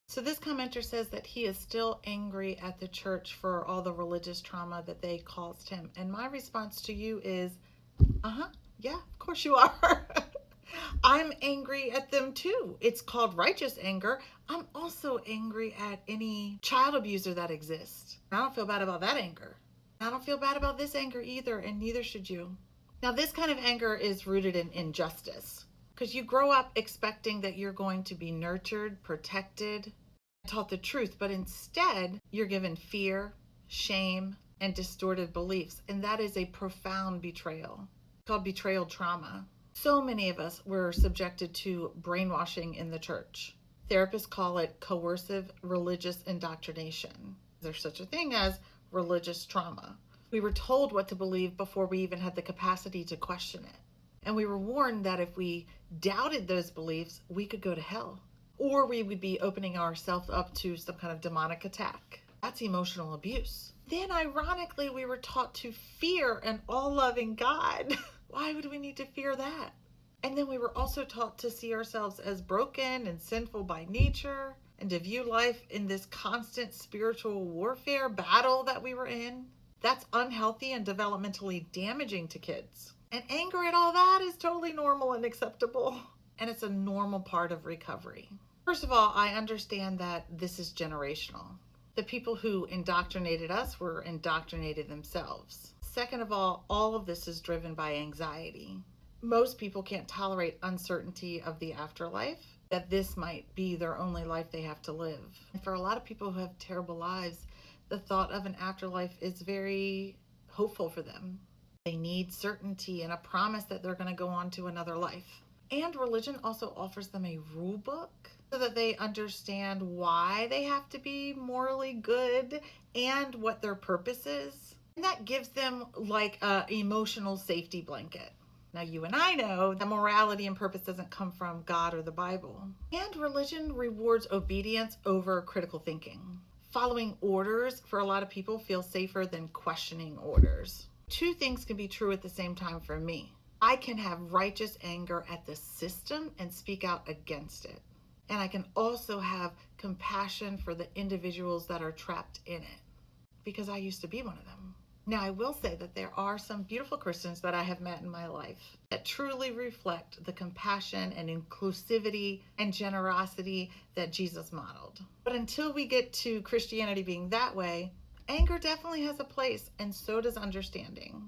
So this commenter says that he is still angry at the church for all the religious trauma that they caused him. And my response to you is, yeah, of course you are. I'm angry at them too. It's called righteous anger. I'm also angry at any child abuser that exists. I don't feel bad about that anger. I don't feel bad about this anger either, and neither should you. Now, this kind of anger is rooted in injustice because you grow up expecting that you're going to be nurtured, protected, taught the truth, but instead you're given fear, shame, and distorted beliefs. And that is a profound betrayal called betrayal trauma. So many of us were subjected to brainwashing in the church. Therapists call it coercive religious indoctrination. There's such a thing as religious trauma. We were told what to believe before we even had the capacity to question it. And we were warned that if we doubted those beliefs, we could go to hell, or we would be opening ourselves up to some kind of demonic attack. That's emotional abuse. Then, ironically, we were taught to fear an all-loving God. Why would we need to fear that? And then we were also taught to see ourselves as broken and sinful by nature, and to view life in this constant spiritual warfare battle that we were in. That's unhealthy and developmentally damaging to kids. And anger at all that is totally normal and acceptable. And it's a normal part of recovery. First of all, I understand that this is generational. The people who indoctrinated us were indoctrinated themselves. Second of all of this is driven by anxiety. Most people can't tolerate uncertainty of the afterlife, that this might be their only life they have to live. And for a lot of people who have terrible lives, the thought of an afterlife is very hopeful for them. They need certainty and a promise that they're going to go on to another life. And religion also offers them a rule book so that they understand why they have to be morally good and what their purpose is. And that gives them like an emotional safety blanket. Now, you and I know that morality and purpose doesn't come from God or the Bible. And religion rewards obedience over critical thinking. Following orders for a lot of people feels safer than questioning orders. Two things can be true at the same time for me. I can have righteous anger at the system and speak out against it. And I can also have compassion for the individuals that are trapped in it, because I used to be one of them. Now, I will say that there are some beautiful Christians that I have met in my life that truly reflect the compassion and inclusivity and generosity that Jesus modeled. But until we get to Christianity being that way, anger definitely has a place, and so does understanding.